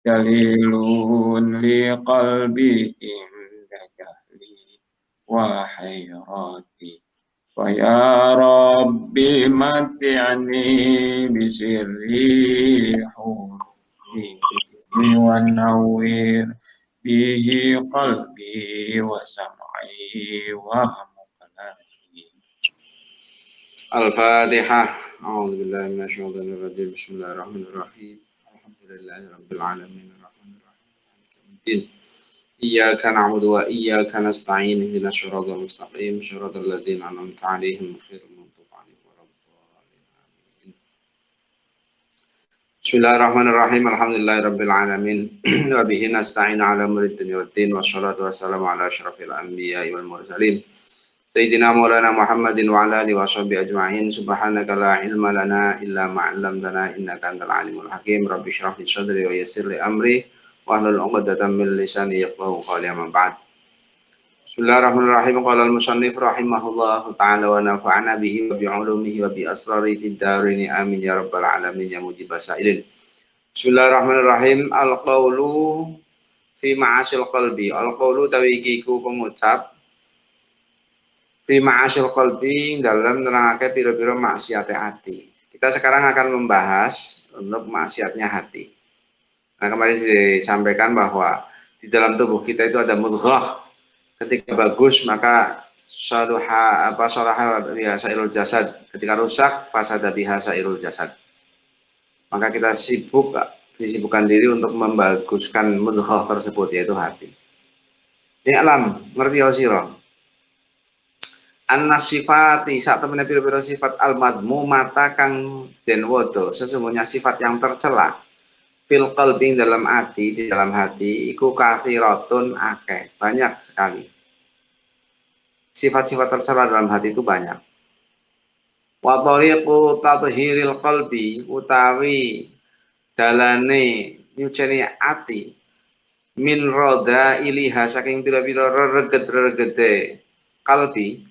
dalilun li qalbi inda jahli wa hayrati. Wa ya Rabbi mati'ani bisirri hubbi wa nawwir bihi qalbi wa sam'i wa muqlati. Al-Fatihah. A'udzubillahi minasyaitonirrajim. Bismillahirrahmanirrahim. Alhamdulillahirabbil alamin. Arrahmanirrahim. Maliki yaumiddin. Iyyaka na'budu wa iyyaka nasta'in. Ihdinas siratal mustaqim. Shiratal ladzina an'amta 'alaihim ghairil maghdubi 'alaihim waladdallin. Amin. Bismillahirrahmanirrahim. Alhamdulillahirabbil alamin. Wa bihi nasta'in 'ala umuri dunya waddin. Wassalatu wassalamu 'ala asyrafil anbiya'i wal mursalin. Sayyidina Maulana Muhammadin wa ala alihi washabihi ajma'in. Subhanaka la ilma lana illa ma 'allamtana innaka antal alimul hakim. Rabbi shrah li sadri wa yassir li amri wahlul 'uqdatam min lisani yafqahu qawli. Amma ba'd. Bismillahirrahmanirrahim. Qala al-musannif rahimahullahu ta'ala wa nafa'ana bihi wa bi 'ulumihi wa bi asrari fid dharain amin ya rabbal alamin ya mujibas sa'ilin. Bismillahirrahmanirrahim. Al-qawlu fi ma'asil qalbi. Al-qawlu tawikiku pengucap fi ma'asyil qalbi dalam nerangake pira-pira maksiate hati. Kita sekarang akan membahas untuk maksiatnya hati. Nah, kemarin disampaikan bahwa di dalam tubuh kita itu ada mudghah. Ketika bagus maka salaha biha sairul jasad. Ketika rusak fasada biha sairul jasad. Maka kita disibukkan diri untuk membaguskan mudghah tersebut, yaitu hati. Ini alam, ngerti ya sira? An-nasifati saat temen pira-pira sifat al-madmumata kang den wodo, sesungguhnya sifat yang tercela fil qalbi dalam hati, di dalam hati iku kathiratun akeh, banyak sekali. Sifat-sifat tercela dalam hati itu banyak. Wa tariqu tathhiril qalbi utawi dalane nyuceni ati min roda iliha saking pira-pira reget-regete kalbi.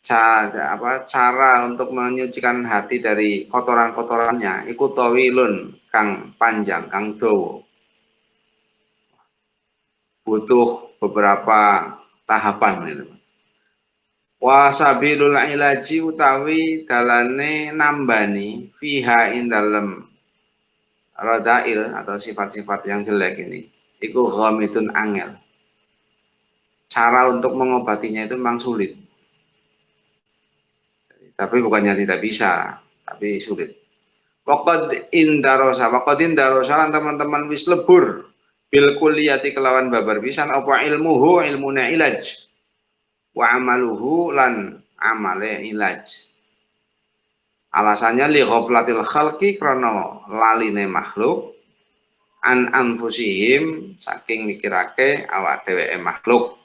Cara untuk menyucikan hati dari kotoran-kotorannya iku tawilun kang panjang kang dawa, butuh beberapa tahapan gitu. Wa sabilul ilaji utawi dalane nambani fiha ing dalem radail atau sifat-sifat yang jelek ini iku ghamidun angel. Cara untuk mengobatinya itu memang sulit. Tapi bukannya tidak bisa, tapi sulit. Waqad indarosa lan teman-teman wis lebur bil kulliyati kelawan babar pisan apa ilmuhu ilmuna ilaj wa amaluhu lan amale ilaj. Alasannya li ghaflatil khalqi krana laline makhluk an anfusihim saking mikirake awak dheweke makhluk.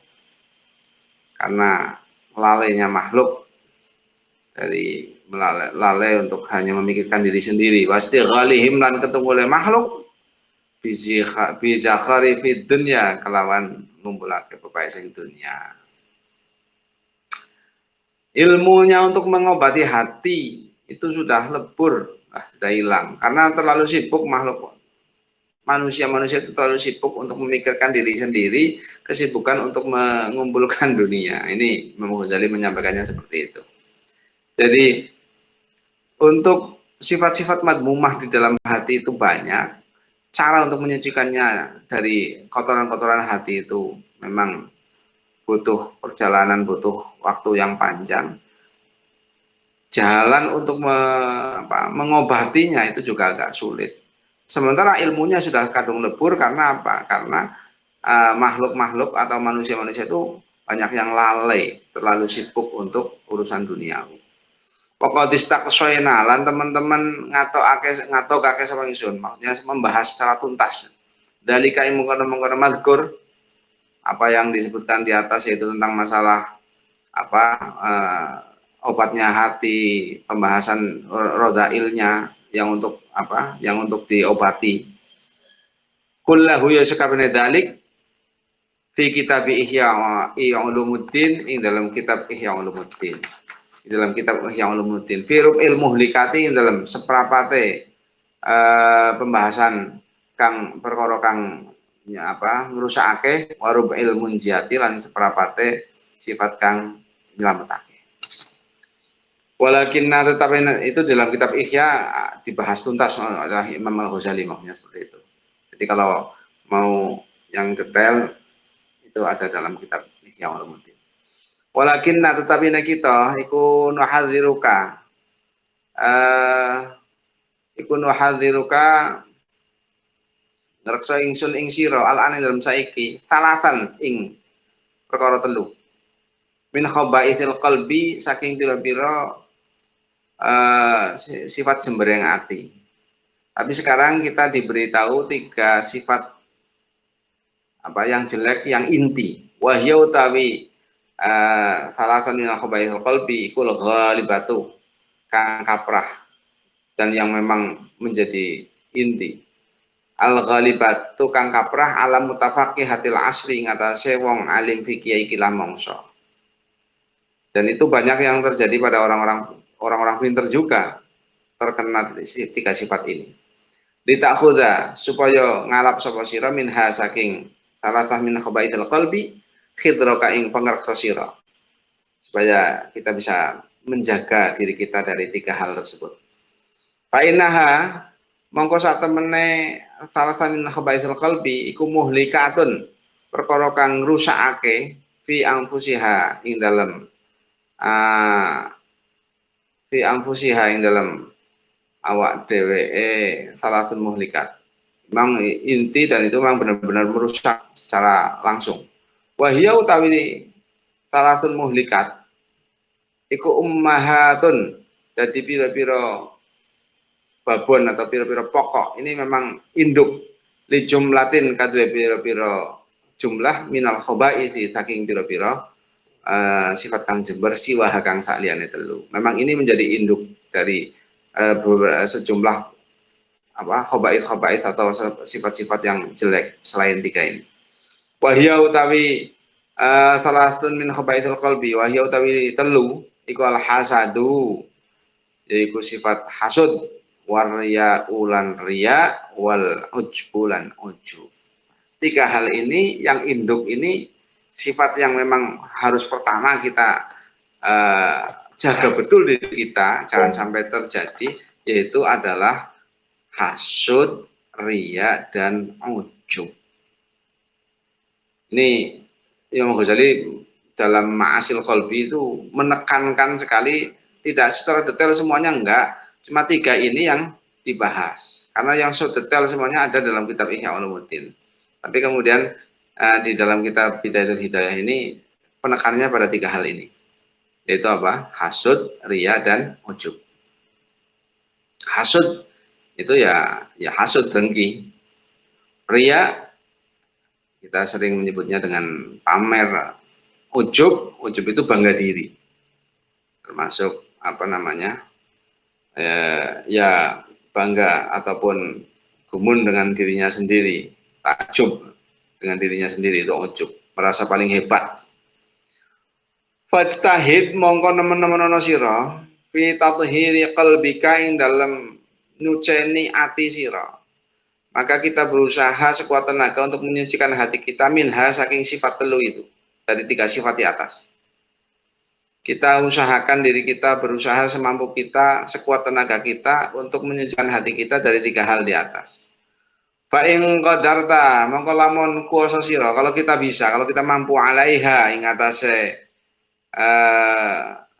Karena lalainya makhluk dari lalai untuk hanya memikirkan diri sendiri. Wastighalihim lan ketemu oleh makhluk bizakhari fid dunya kelawan ngumpulake pepaesing dunia. Ilmunya untuk mengobati hati itu sudah lebur, sudah hilang karena terlalu sibuk makhluk. Manusia itu terlalu sibuk untuk memikirkan diri sendiri, kesibukan untuk mengumpulkan dunia. Ini Imam Ghazali menyampaikannya seperti itu. Jadi untuk sifat-sifat madmumah di dalam hati itu banyak. Cara untuk menyucikannya dari kotoran-kotoran hati itu memang butuh perjalanan, butuh waktu yang panjang. Jalan untuk mengobatinya itu juga agak sulit. Sementara ilmunya sudah kadung lebur karena apa? Karena makhluk-makhluk atau manusia-manusia itu banyak yang lalai, terlalu sibuk untuk urusan duniawi. Pokok distaksoina lan teman-teman ngatokake sama ingsun, maksudnya membahas secara tuntas. Dalika mungkar madkur apa yang disebutkan di atas yaitu tentang masalah obatnya hati, pembahasan rodailnya yang untuk yang untuk diobati. Kullahu ya sakabene dalik fi kitab Ihya Ulumuddin ing dalam kitab Ihya Ulumuddin. Di dalam kitab Ihya Ulumuddin fi rub'il muhlikati dalam seprapate pembahasan kang perkara kang ngrusakake warubil munjiati lan seprapate sifat kang nyelametake. Walakinna tetapi itu dalam kitab Ihya dibahas tuntas oleh Imam Al-Ghazali maksudnya seperti itu. Jadi kalau mau yang detail itu ada dalam kitab Ihya Ulumuddin. Walakinna tetapi kita iku nuhadziruka iku nuhadziruka ngreksa ingsun ing sira al-ane dalam saiki salasan ing perkara telu. Min khabaisil qalbi saking pira-pira sifat jembereng hati. Tapi sekarang kita diberitahu 3 sifat yang jelek yang inti. Wahya utawi salasan min khabaisil qalbi iku ghalibatu kang kaprah dan yang memang menjadi inti. Al-ghalibat tukang kaprah alam mutafaqih hatil asri ngatasé wong alim fikih iki lah mongso. Dan itu banyak yang terjadi pada orang-orang pinter juga terkena 3 sifat ini. Ditakhudha supaya ngalap sapa sira minha saking salatah min khabaitil qalbi khidraka ing pangreksa sira. Supaya kita bisa menjaga diri kita dari 3 hal tersebut. Fa innaha mongko sak temene salah min khabaisil qalbi iku muhlikatun perkara kang rusakake fi anfusiha ing dalem awak dheweke salasun muhlikat. Memang inti dan itu memang benar-benar merusak secara langsung. Wahya utawi salasun muhlikat iku ummahatun dadi pira-pira babon atau pira-pira pokok ini memang induk li jumlatin kadue pira-pira jumlah minal khabaithi saking pira-pira sifat kang jember siwah kang sakliyane telu. Memang ini menjadi induk dari sejumlah khabais atau sifat-sifat yang jelek selain 3 ini. Wahya utawi salasun min khabaisil qalbi wahya utawi telu iku al hasadu yaiku sifat hasud warya ulan riya wal ujbulan ujub. 3 hal ini yang induk ini sifat yang memang harus pertama kita jaga betul diri kita jangan sampai terjadi, yaitu adalah hasud, riya dan ujub. Ini Imam Ghazali dalam Ma'asil Qalbi itu menekankan sekali, tidak secara detail semuanya enggak. Cuma 3 ini yang dibahas. Karena yang so detail semuanya ada dalam kitab Ihya Ulumuddin. Tapi kemudian di dalam kitab Bidayatul Hidayah ini penekanannya pada 3 hal ini. Yaitu apa? Hasud, riya dan ujub. Hasud itu ya hasud, dengki. Riya kita sering menyebutnya dengan pamer. Ujub itu bangga diri. Termasuk ya bangga ataupun gumun dengan dirinya sendiri, takjub dengan dirinya sendiri, itu ujub, merasa paling hebat. Fajtahid mongko nemen-nemen ana sira fi tathhiri qalbika ing dalem nyuceni ati sira. Maka kita berusaha sekuat tenaga untuk menyucikan hati kita minha saking sifat telu itu, dari 3 sifat di atas. Kita usahakan diri kita, berusaha semampu kita, sekuat tenaga kita untuk menyucikan hati kita dari 3 hal di atas. Fa in qadarta mongko lamun kuwasa sira, kalau kita bisa, kalau kita mampu alaiha ing atase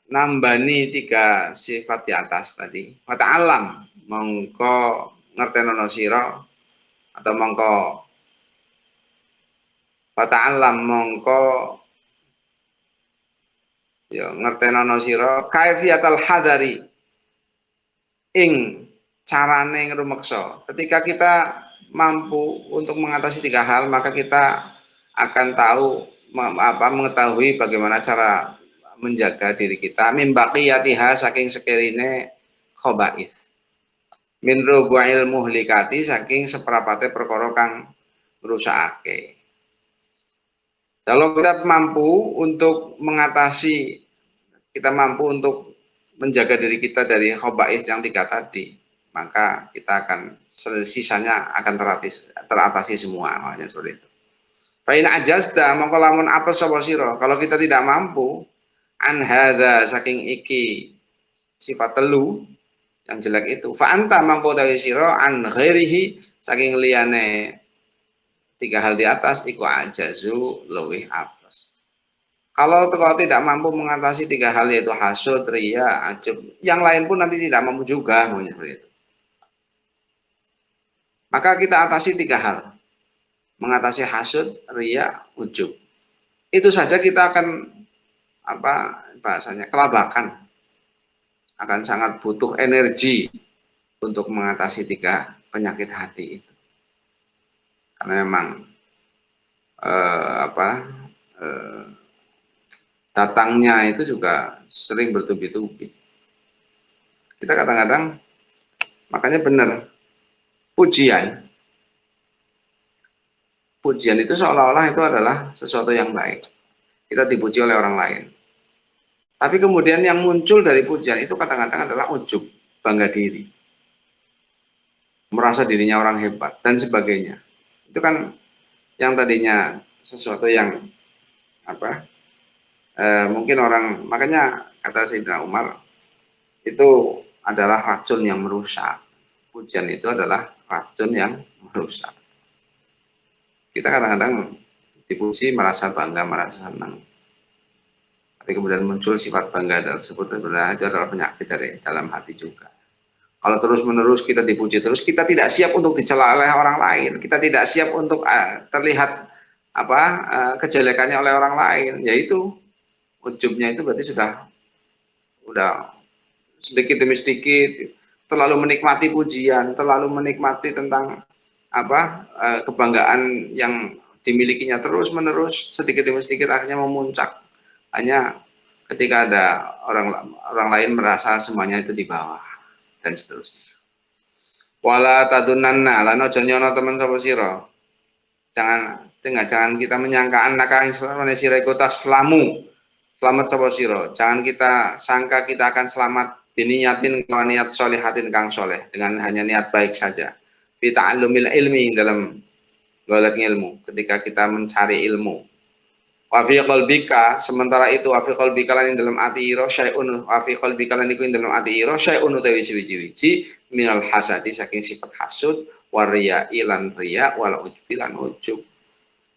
nambani 3 sifat di atas tadi. Wa ta'allam mongko ngertenono sira atau mongko wa ta'allam mongko ya ngertenono sira kaifiatal hadari ing carane ngrumeksa. Ketika kita mampu untuk mengatasi 3 hal, maka kita akan tahu mengetahui bagaimana cara menjaga diri kita min baqiyatiha saking sekirine khaba'ith. Min rubu'il muhlikati saking seperapate perkara kang ngrusakake. Kalau kita mampu untuk mengatasi, kita mampu untuk menjaga diri kita dari khaba'ith yang 3 tadi, maka kita akan sisanya akan teratasi semua, makanya seperti itu. Fa in ajazta mongko lamun apes sapa sira, kalau kita tidak mampu an hadza saking iki sifat telu yang jelek itu, fa anta mongko tawi sira an ghairihi saking liyane tiga hal di atas iku ajazu luwih apes. Kalau kau tidak mampu mengatasi tiga hal yaitu hasud, ria, ajub, yang lain pun nanti tidak mampu juga, seperti itu. Maka kita atasi tiga hal, mengatasi hasud, ria, ujub. Itu saja kita akan bahasanya kelabakan, akan sangat butuh energi untuk mengatasi tiga penyakit hati itu. Karena memang datangnya itu juga sering bertubi-tubi. Kita kadang-kadang, makanya benar, pujian itu seolah-olah itu adalah sesuatu yang baik. Kita dipuji oleh orang lain. Tapi kemudian yang muncul dari pujian itu kadang-kadang adalah ujub, bangga diri. Merasa dirinya orang hebat, dan sebagainya. Itu kan yang tadinya sesuatu yang mungkin orang, makanya kata Sayyidina Umar, itu adalah racun yang merusak. Pujian itu adalah racun yang merusak. Kita kadang-kadang dipuji merasa bangga, merasa senang. Tapi kemudian muncul sifat bangga tersebut, sebenarnya itu adalah penyakit dari dalam hati juga. Kalau terus-menerus kita dipuji terus, kita tidak siap untuk dicela oleh orang lain. Kita tidak siap untuk terlihat kejelekannya oleh orang lain. Yaitu ujubnya itu berarti sudah sedikit demi sedikit terlalu menikmati pujian, terlalu menikmati tentang kebanggaan yang dimilikinya terus-menerus, sedikit demi sedikit akhirnya memuncak. Hanya ketika ada orang lain merasa semuanya itu di bawah dan seterusnya. Wala tadunanna lan aja nyono temen sapa sira. Jangan kita menyangka annaka ing sarane sira iku taslamu. Selamat sapa sira. Jangan kita sangka kita akan selamat biniyatin kelawan niat solihatin kang soleh, dengan hanya niat baik saja. Fi ta'allumil ilmi, dalam golek ilmu, ketika kita mencari ilmu. Wa fi qalbika, sementara itu wa fi qalbika lan ing dalam ati ira syai'un, wa fi qalbika lan iku ing dalam ati ira syai'un utawi wiji-wiji minal hasadi saking sifat hasud, waria ilan ria wal ujbi lan ujub.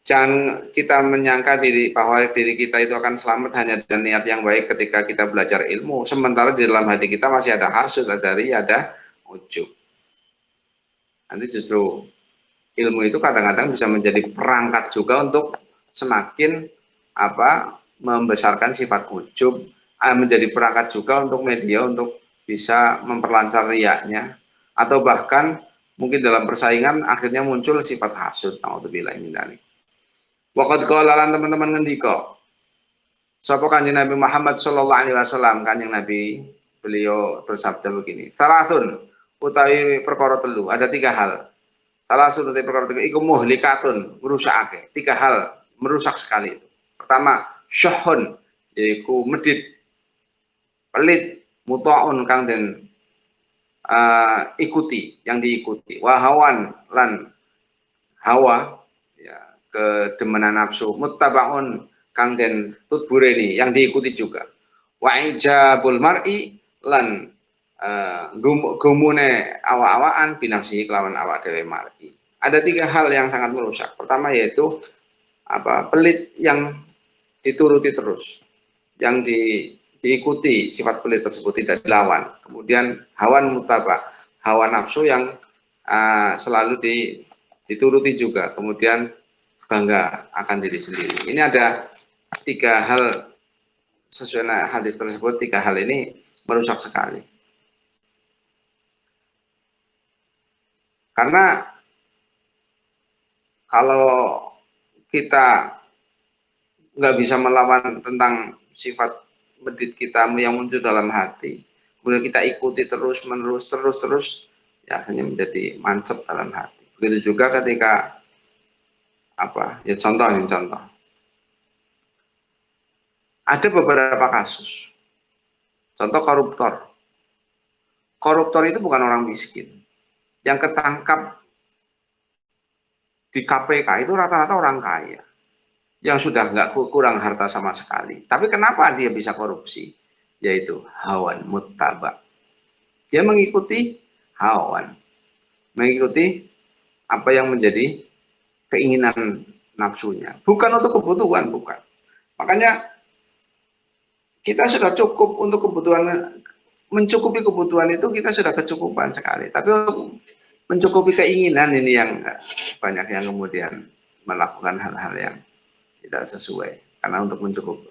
Jangan kita menyangka bahwa diri kita itu akan selamat hanya dengan niat yang baik ketika kita belajar ilmu, sementara di dalam hati kita masih ada hasud, ada ria, ada ujub. Nanti justru ilmu itu kadang-kadang bisa menjadi perangkat juga untuk semakin membesarkan sifat ujub, menjadi perangkat juga untuk media untuk bisa memperlancar riaknya, atau bahkan mungkin dalam persaingan akhirnya muncul sifat hasud. Nauzubillah min dzalik. Waqad qala lan teman-teman ngendika sapa Kanjeng Nabi Muhammad sallallahu alaihi wasallam, Kanjeng Nabi beliau bersabda begini, salasun utawi perkara telu, ada tiga hal. Salasun utawi perkara telu iku muhlikatun, merusakake. Tiga hal merusak sekali itu. Pertama, syahun, yaitu medit, pelit, muta'un kang den ikuti, yang diikuti. Wahawan lan hawa, ya, kedemenan nafsu, muttabaun kang den tutbureni, yang diikuti juga. Wa ijabul mar'i lan gumune awa-awaan binafsihi kelawan awak dhewe mar'i. Ada tiga hal yang sangat merusak. Pertama yaitu pelit yang dituruti terus, yang diikuti sifat pelit tersebut, tidak dilawan. Kemudian hawan mutabak, hawa nafsu yang selalu dituruti juga. Kemudian bangga akan diri sendiri. Ini ada tiga hal, sesuai hadis tersebut, tiga hal ini merusak sekali. Karena kalau kita nggak bisa melawan tentang sifat medit kita yang muncul dalam hati, kemudian kita ikuti terus menerus, ya akhirnya menjadi mancep dalam hati. Begitu juga ketika contoh. Ada beberapa kasus, contoh koruptor. Koruptor itu bukan orang miskin. Yang ketangkap di KPK itu rata-rata orang kaya yang sudah nggak kurang harta sama sekali. Tapi kenapa dia bisa korupsi? Yaitu hawan muttaba. Dia mengikuti hawan, mengikuti apa yang menjadi keinginan nafsunya. Bukan untuk kebutuhan, bukan. Makanya kita sudah cukup untuk kebutuhan, mencukupi kebutuhan itu kita sudah kecukupan sekali. Tapi untuk mencukupi keinginan ini yang banyak yang kemudian melakukan hal-hal yang tidak sesuai, karena untuk mencukup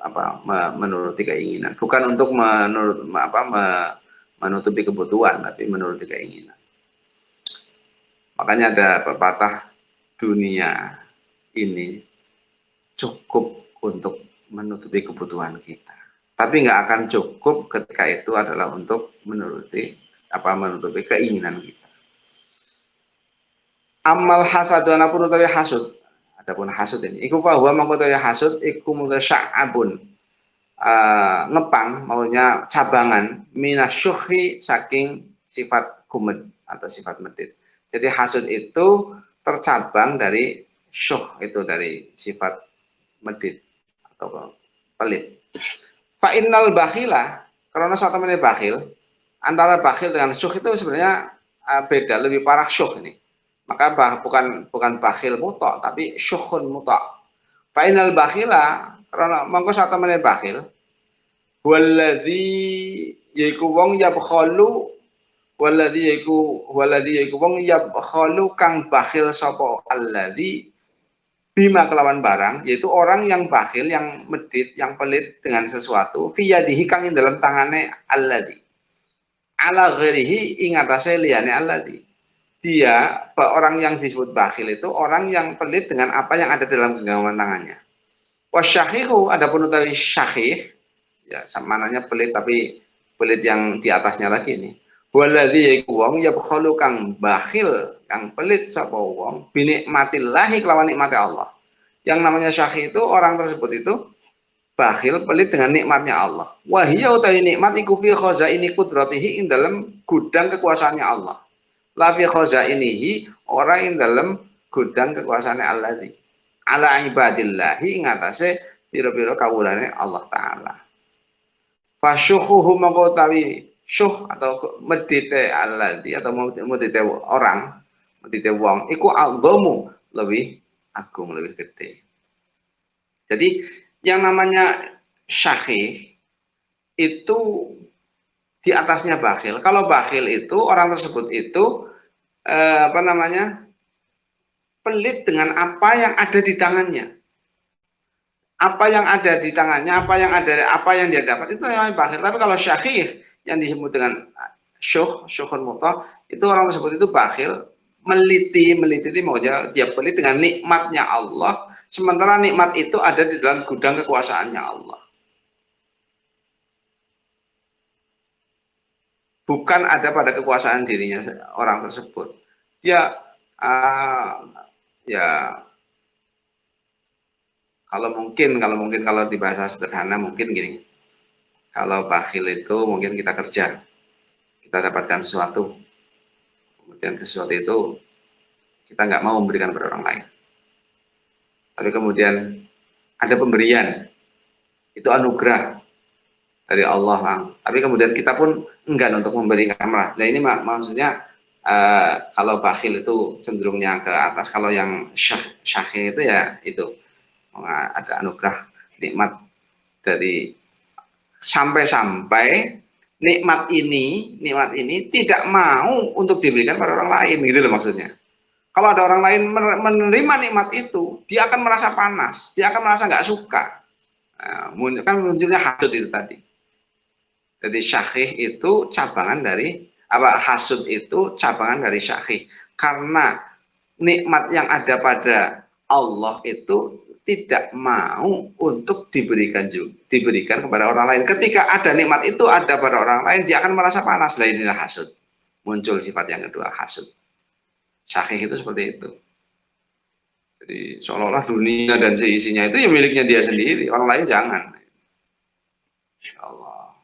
menuruti keinginan, bukan untuk menutupi kebutuhan, tapi menuruti keinginan. Makanya ada pepatah, dunia ini cukup untuk menutupi kebutuhan kita, tapi nggak akan cukup ketika itu adalah untuk menutupi keinginan kita. Amal hasad anapun utawi hasud, adapun hasud ini iku bahwa mengkotawi hasud iku mutasya'abun, ngepang maunya cabangan minasyuhi saking sifat kumed atau sifat medit. Jadi hasud itu tercabang dari syuh, itu dari sifat medit atau pelit. Fa innal bakhila, karena satu menit bakhil, antara bakhil dengan syuh itu sebenarnya beda, lebih parah syuh ini. Maka bukan bakhil mutok, tapi syuhun mutok. Fa innal bakhila, karena mongko satu menit bakhil, waladzi yaiku wong yabkhalu, waladzi yaiku wong yabkhalu kang bakhil sapa alladzi bima kelawan barang, yaitu orang yang bakhil, yang medit, yang pelit dengan sesuatu, fiyadihi kang ing dalam tangane alladzi ala ghairihi ing atase liyane alladzi. Dia, orang yang disebut bakhil itu orang yang pelit dengan apa yang ada dalam genggaman tangannya. Wasyahihu, adapun utawi syahih, ya mananya pelit tapi pelit yang di atasnya lagi ini. Waladzi yaiku wong yabkhalu kang bakhil, kang pelit sapa wong binikmatillahi kelawan nikmati Allah. Yang namanya syahih itu orang tersebut itu bakhil, pelit dengan nikmatnya Allah. Wahia utawi nikmat iku fi khazaini qudratihi ing dalam gudang kekuasaannya Allah. La fi khazainihi, orang ing dalam gudang kekuasaannya Allah di ala ibadillahi ing atase pira-pira kawulane Allah taala. Fasyuhuhu mongko utawi syuh atau medite alladzi atau medite orang, medite wong iku aghamu, lebih agung, lebih gede. Jadi yang namanya syahih itu di atasnya bakhil. Kalau bakhil itu orang tersebut itu pelit dengan apa yang ada di tangannya. Apa yang ada di tangannya, apa yang dia dapat itu namanya bakhil. Tapi kalau syahih yang disebut dengan syuhun muta, itu orang tersebut itu bakhil, meliti maksudnya dia pelit dengan nikmatnya Allah, sementara nikmat itu ada di dalam gudang kekuasaannya Allah. Bukan ada pada kekuasaan dirinya orang tersebut. Dia kalau mungkin kalau di bahasa sederhana mungkin gini. Kalau bakhil itu mungkin kita kerja, kita dapatkan sesuatu, kemudian sesuatu itu kita nggak mau memberikan kepada orang lain. Tapi kemudian ada pemberian, itu anugerah dari Allah, Bang. Tapi kemudian kita pun enggan untuk memberikan. Nah ini maksudnya kalau bakhil itu cenderungnya ke atas. Kalau yang syahih itu ya itu ada anugerah, nikmat dari sampai nikmat ini tidak mau untuk diberikan pada orang lain, gitu loh maksudnya. Kalau ada orang lain menerima nikmat itu, dia akan merasa panas, dia akan merasa nggak suka. Nah, kan munculnya hasud itu tadi. Jadi syahih itu cabangan dari hasud itu cabangan dari syahih, karena nikmat yang ada pada Allah itu tidak mau untuk diberikan kepada orang lain. Ketika ada nikmat itu ada pada orang lain, dia akan merasa panas. Lah inilah hasud. Muncul sifat yang kedua, hasud. Syahih itu seperti itu. Jadi seolah-olah dunia dan seisinya itu ya miliknya dia sendiri, orang lain jangan. Allah.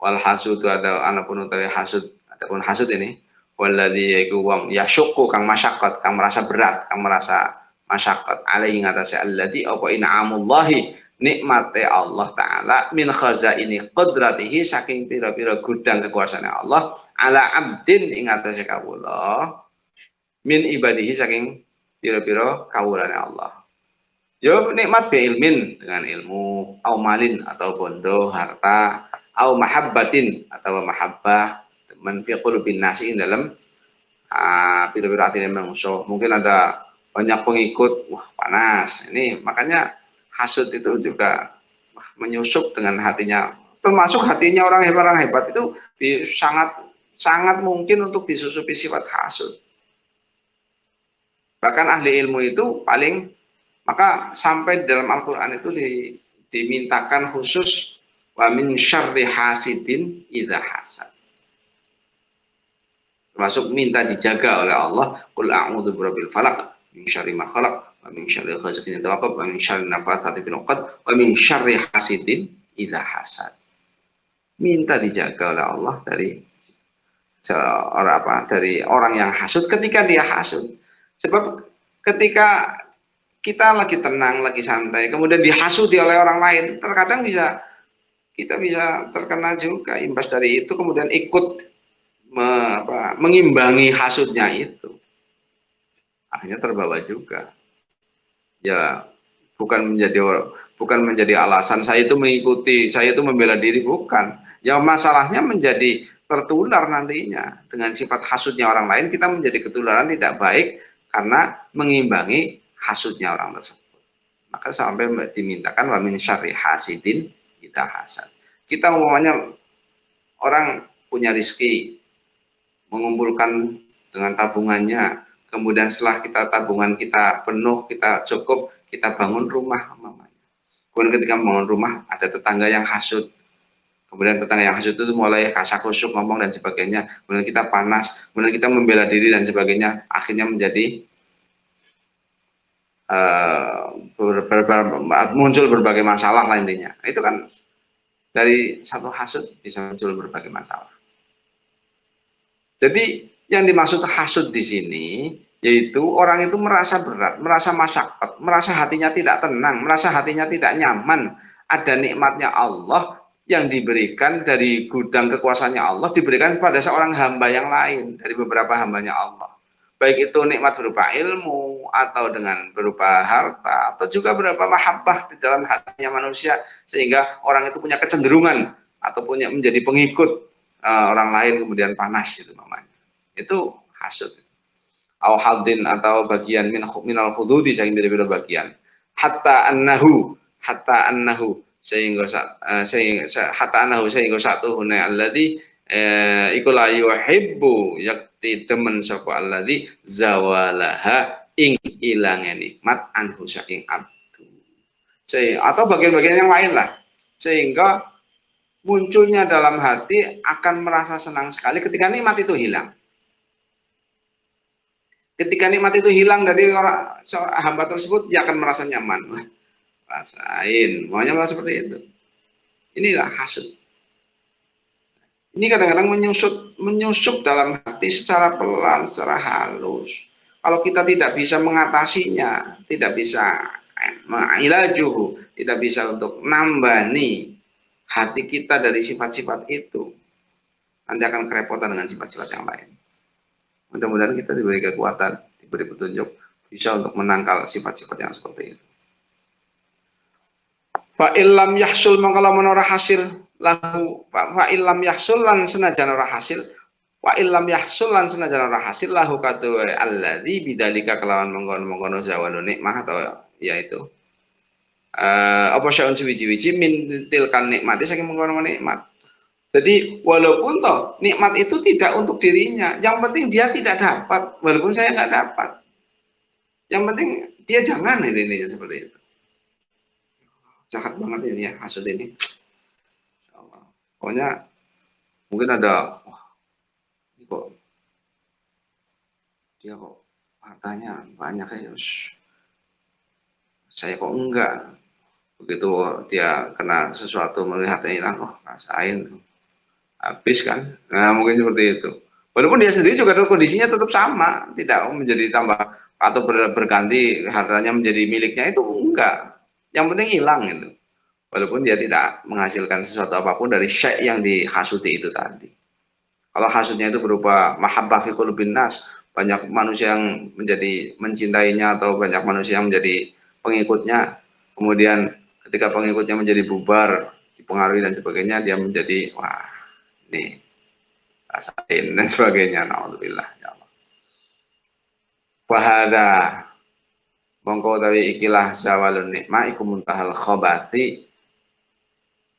Wal hasud itu ada anapun utawi hasud Adapun hasud ini waladhi yaiku wong yasyukku kang masyaqqat, kang merasa berat, kang merasa masyaqqat alaihi ngatasi alladhi apa in'amullahi nikmate Allah taala min khazaini qudratihi saking pira-pira gudang kekuasaan Allah ala abdin ing atase kawula min ibadihi saking pira-pira kawulane Allah. Yo nikmat bi ilmin dengan ilmu, au malin atau bondo, harta, au mahabbatin atau mahabbah, teman fi qulubin nasi ing dalam pira-pira atine manusia. Mungkin ada banyak pengikut, wah panas. Ini makanya hasud itu juga menyusup dengan hatinya. Termasuk hatinya orang hebat itu sangat sangat mungkin untuk disusupi sifat hasud. Bahkan ahli ilmu itu paling maka sampai dalam Al-Quran itu dimintakan khusus wa min syarri hasidin idza hasad. Termasuk minta dijaga oleh Allah, qul a'udzu birabbil falaq min syarri ma khalaq wa min syarri ghasiqin idza waqab wa min syarri nafatsati fil 'uqad wa min syarri hasidin idza hasad. Minta dijaga oleh Allah dari dari orang yang hasud ketika dia hasud. Sebab ketika kita lagi tenang, lagi santai, kemudian dihasuti oleh orang lain, terkadang kita bisa terkena juga imbas dari itu, kemudian ikut mengimbangi hasutnya itu, akhirnya terbawa juga. Ya bukan menjadi alasan saya itu mengikuti, saya itu membela diri, bukan. Ya masalahnya menjadi tertular nantinya dengan sifat hasutnya orang lain, kita menjadi ketularan tidak baik karena mengimbangi hasutnya orang tersebut. Maka sampai dimintakan wa min syarri hasidin idza hasad. Kita umumnya orang punya rezeki, mengumpulkan dengan tabungannya, kemudian setelah tabungan kita penuh, kita cukup, kita bangun rumah umumnya. Kemudian ketika membangun rumah ada tetangga yang hasud. Kemudian tetangga yang hasud itu mulai kasak-kusuk ngomong dan sebagainya. Kemudian kita panas, kemudian kita membela diri dan sebagainya. Akhirnya menjadi muncul berbagai masalah lah intinya. Itu kan dari satu hasud bisa muncul berbagai masalah. Jadi yang dimaksud hasud di sini yaitu orang itu merasa berat, merasa masyaqqat, merasa hatinya tidak tenang, merasa hatinya tidak nyaman. Ada nikmatnya Allah yang diberikan dari gudang kekuasaannya Allah diberikan kepada seorang hamba yang lain dari beberapa hambanya Allah. Baik itu nikmat berupa ilmu atau dengan berupa harta atau juga berupa mahabbah di dalam hatinya manusia sehingga orang itu punya kecenderungan atau punya menjadi pengikut orang lain kemudian panas itu namanya. Itu hasud. Au hadin atau bagian minal hududi saking beda-beda bagian. Hatta annahu sehingga satu hunai alladzi iku la yuhibbu yakti demen sapa alladzi zawalaha ing ilange nikmat anhu saking abdu. Atau bagian-bagian yang lain lah. Sehingga munculnya dalam hati akan merasa senang sekali ketika nikmat itu hilang. Ketika nikmat itu hilang dari orang hamba tersebut, dia akan merasa nyaman. Wah, rasain, maunya malah seperti itu. Inilah hasud. Ini kadang-kadang menyusup dalam hati secara pelan, secara halus. Kalau kita tidak bisa mengatasinya, tidak bisa mengilajuhu, tidak bisa untuk nambani hati kita dari sifat-sifat itu, nanti akan kerepotan dengan sifat-sifat yang lain. Mudah-mudahan kita diberi kekuatan, diberi petunjuk, bisa untuk menangkal sifat-sifat yang seperti itu. Fa illam yahsul mangkala menora hasil lahu fa illam yahsul lan senajan ora hasil wa illam yahsul lan senajan ora hasil lahu katu alladzi bidzalika kelawan mengkono-mengkono zawalu nikmah atau yaitu apa syaun suwiji-wiji min tilkan nikmati saking mengkono nikmat. Jadi walaupun toh nikmat itu tidak untuk dirinya, yang penting dia tidak dapat, walaupun saya nggak dapat. Yang penting dia jangan ini seperti itu. Jahat banget ini ya hasud ini. Pokoknya mungkin ada, wah, ini kok dia kok hartanya banyak ya, saya kok enggak. Begitu dia kena sesuatu melihatnya hilang, oh rasain. Habis kan, nah mungkin seperti itu. Walaupun dia sendiri juga kondisinya tetap sama, tidak menjadi tambah atau berganti hartanya menjadi miliknya, itu enggak. Yang penting hilang itu. Walaupun dia tidak menghasilkan sesuatu apapun dari syai' yang dihasuti itu tadi. Kalau hasutnya itu berupa mahabbah fi qulubin nas, banyak manusia yang menjadi mencintainya atau banyak manusia yang menjadi pengikutnya, kemudian ketika pengikutnya menjadi bubar, dipengaruhi dan sebagainya, dia menjadi wah ini rasain dan sebagainya. Naudzubillah ya Allah. Wahada mongko utawi ikilah zawalun nikmah iku muntahal khabati,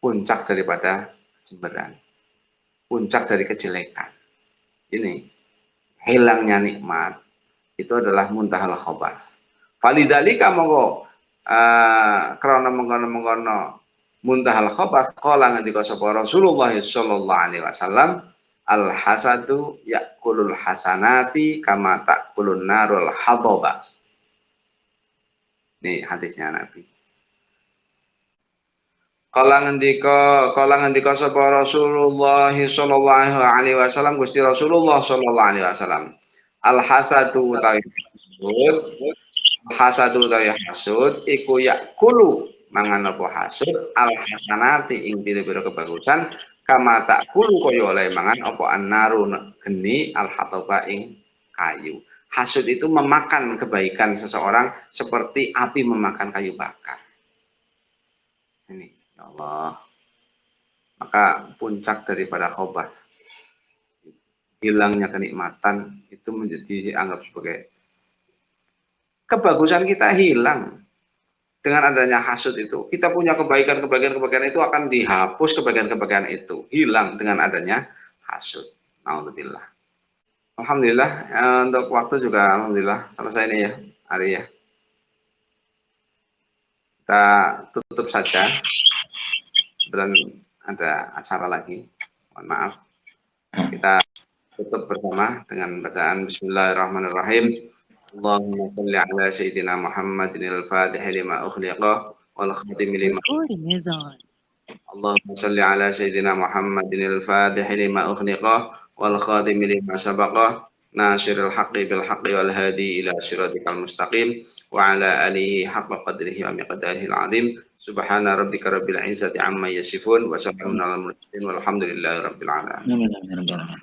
puncak daripada cemberan, puncak dari kejelekan. Ini hilangnya nikmat itu adalah muntahal khabas. Falidalika mongko krana mengkono-mengkono muntahal khabas kala ngendika sapa Rasulullah sallallahu alaihi wasallam, al hasadu yakulul hasanati kama takulun narul hadaba. Nih hadisnya Nabi. Kala ngendika sapa Rasulullah sallallahu alaihi wasallam, Gusti Rasulullah sallallahu alaihi wasallam, al hasadu utawi hasud iku yakulu mangan apa hasud al hasanati ing pira-pira kebagusan kama takulu kaya oleh mangan apa annaru geni al hataba ing kayu. Hasud itu memakan kebaikan seseorang seperti api memakan kayu bakar. Ini ya Allah. Maka puncak daripada khobat, hilangnya kenikmatan itu menjadi dianggap sebagai kebagusan kita hilang. Dengan adanya hasud itu, kita punya kebaikan-kebaikan itu akan dihapus, kebaikan-kebaikan itu hilang dengan adanya hasud. Alhamdulillah. Alhamdulillah, untuk waktu juga alhamdulillah selesai nih ya hari ya. Kita tutup saja. Dan ada acara lagi. Mohon maaf. Kita tutup bersama dengan bacaan Bismillahirrahmanirrahim. Allahumma shalli ala sayyidina Muhammadin al-Fatih lima ukhliqa wal khatim lima. Recording is on. Allahumma shalli ala sayyidina Muhammadin al-Fatih lima ukhliqa wal khatim lima sabaqa nasiril haqqi bil haqqi wal hadi ila siratikal mustaqim wa ala alihi haqqa qadrihi wa miqdarihi al-azim. Subhana rabbika rabbil izzati amma yasifun wa salamun alal mursalin walhamdulillahi rabbil alamin. Amin, amin, amin, amin.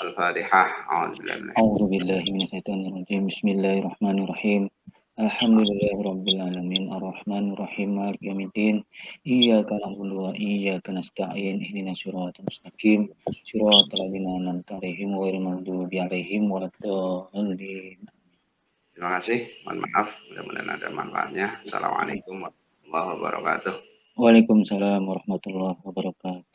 Al-Fatihah. أعوذ بالله من الشيطان الرجيم بسم الله الرحمن الرحيم الحمد لله رب العالمين الرحمن الرحيم مالك يوم الدين إياك نعبد وإياك نستعين اهدنا الصراط المستقيم صراط الذين أنعمت عليهم غير المغضوب عليهم ولا الضالين. Terima kasih. Mohon maaf. Mudah-mudahan ada manfaatnya. Assalamualaikum warahmatullahi wabarakatuh. Waalaikumsalam warahmatullahi wabarakatuh.